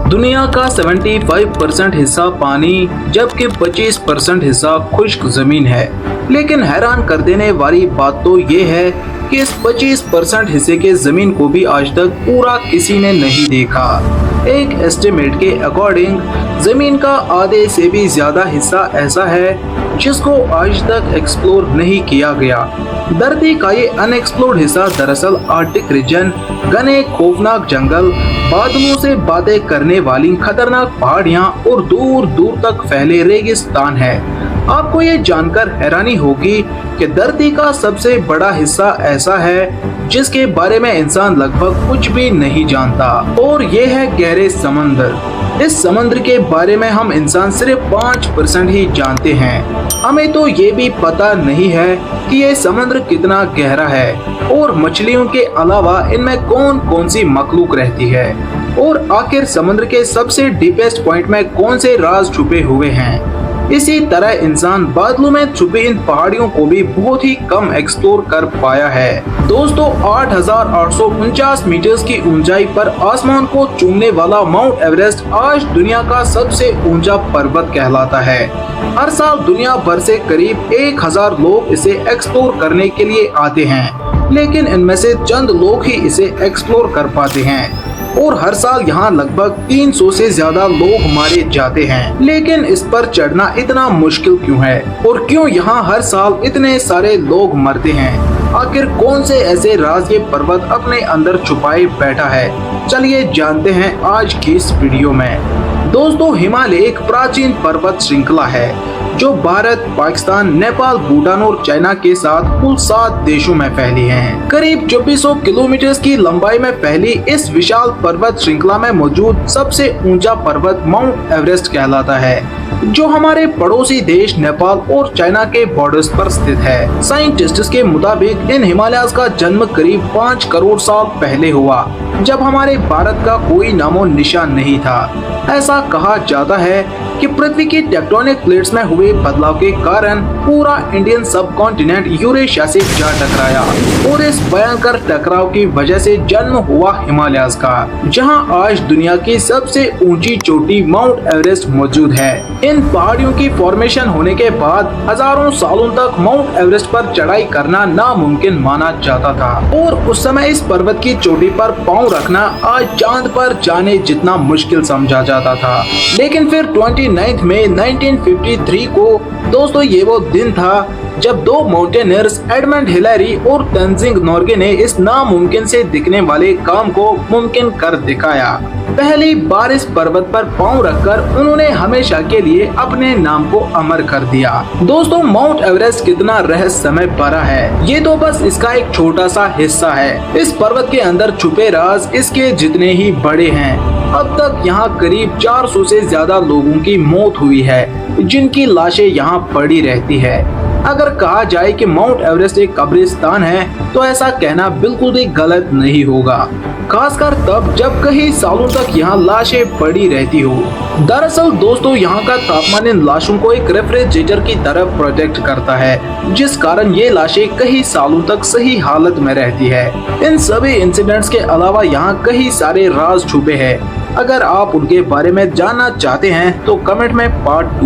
दुनिया का 75% हिस्सा पानी जबकि 25% हिस्सा खुश्क जमीन है। लेकिन हैरान कर देने वाली बात तो ये है कि इस 25% हिस्से के जमीन को भी आज तक पूरा किसी ने नहीं देखा। एक एस्टिमेट के अकॉर्डिंग जमीन का आधे से भी ज्यादा हिस्सा ऐसा है जिसको आज तक एक्सप्लोर नहीं किया गया। धरती का ये अनएक्सप्लोर्ड हिस्सा दरअसल आर्कटिक रीजन, घने खौफनाक जंगल, बादलों से बातें करने वाली खतरनाक पहाड़ियां और दूर दूर तक फैले रेगिस्तान है। आपको ये जानकर हैरानी होगी कि धरती का सबसे बड़ा हिस्सा ऐसा है जिसके बारे में इंसान लगभग कुछ भी नहीं जानता, और ये है गहरे समंदर। इस समुद्र के बारे में हम इंसान सिर्फ 5% ही जानते हैं। हमें तो ये भी पता नहीं है कि ये समुद्र कितना गहरा है और मछलियों के अलावा इनमें कौन कौन सी मखलूक रहती है, और आखिर समुद्र के सबसे डीपेस्ट पॉइंट में कौन से राज छुपे हुए हैं। इसी तरह इंसान बादलों में छुपी इन पहाड़ियों को भी बहुत ही कम एक्सप्लोर कर पाया है। दोस्तों, 8,849 मीटर की ऊंचाई पर आसमान को चूमने वाला माउंट एवरेस्ट आज दुनिया का सबसे ऊंचा पर्वत कहलाता है। हर साल दुनिया भर से करीब 1,000 लोग इसे एक्सप्लोर करने के लिए आते हैं, लेकिन इनमें से चंद लोग ही इसे एक्सप्लोर कर पाते हैं और हर साल यहाँ लगभग 300 से ज्यादा लोग मारे जाते हैं। लेकिन इस पर चढ़ना इतना मुश्किल क्यों है और क्यों यहाँ हर साल इतने सारे लोग मरते हैं? आखिर कौन से ऐसे राज ये पर्वत अपने अंदर छुपाए बैठा है? चलिए जानते हैं आज की इस वीडियो में। दोस्तों, हिमालय एक प्राचीन पर्वत श्रृंखला है जो भारत, पाकिस्तान, नेपाल, भूटान और चाइना के साथ कुल 7 देशों में फैली है। करीब 2400 किलोमीटर की लंबाई में फैली इस विशाल पर्वत श्रृंखला में मौजूद सबसे ऊंचा पर्वत माउंट एवरेस्ट कहलाता है, जो हमारे पड़ोसी देश नेपाल और चाइना के बॉर्डर्स पर स्थित है। साइंटिस्ट्स के मुताबिक इन हिमालयाज का जन्म करीब 5 करोड़ साल पहले हुआ, जब हमारे भारत का कोई नामो निशान नहीं था। ऐसा कहा जाता है कि पृथ्वी की टेक्टोनिक प्लेट्स में हुए बदलाव के कारण पूरा इंडियन सब कॉन्टिनेंट यूरेशिया से जा टकराया और इस भयंकर टकराव की वजह से जन्म हुआ हिमालयाज का, जहां आज दुनिया की सबसे ऊंची चोटी माउंट एवरेस्ट मौजूद है। इन पहाड़ियों की फॉर्मेशन होने के बाद हजारों सालों तक माउंट एवरेस्ट पर चढ़ाई करना नामुमकिन माना जाता था और उस समय इस पर्वत की चोटी पर पांव रखना आज चांद पर जाने जितना मुश्किल समझा जाता था। लेकिन फिर 29 मई 1953 को दोस्तों ये वो दिन था जब 2 माउंटेनियर्स एडमंड हिलेरी और तेनजिंग नोर्गे ने इस नामुमकिन से दिखने वाले काम को मुमकिन कर दिखाया। पहली बार इस पर्वत पर पांव रखकर उन्होंने हमेशा के लिए अपने नाम को अमर कर दिया। दोस्तों, माउंट एवरेस्ट कितना रहस्यमय भरा है, ये तो बस इसका एक छोटा सा हिस्सा है। इस पर्वत के अंदर छुपे राज इसके जितने ही बड़े हैं। अब तक यहाँ करीब 400 से ज्यादा लोगों की मौत हुई है, जिनकी लाशें यहाँ पड़ी रहती है। अगर कहा जाए कि माउंट एवरेस्ट एक कब्रिस्तान है तो ऐसा कहना बिल्कुल भी गलत नहीं होगा, खासकर तब जब कई सालों तक यहाँ लाशें पड़ी रहती हो। दरअसल दोस्तों, यहाँ का तापमान इन लाशों को एक रेफ्रिजरेटर की तरह प्रोटेक्ट करता है, जिस कारण ये लाशें कई सालों तक सही हालत में रहती है। इन सभी इंसिडेंट्स के अलावा यहाँ कई सारे राज छुपे हैं। अगर आप उनके बारे में जानना चाहते हैं तो कमेंट में पार्ट 2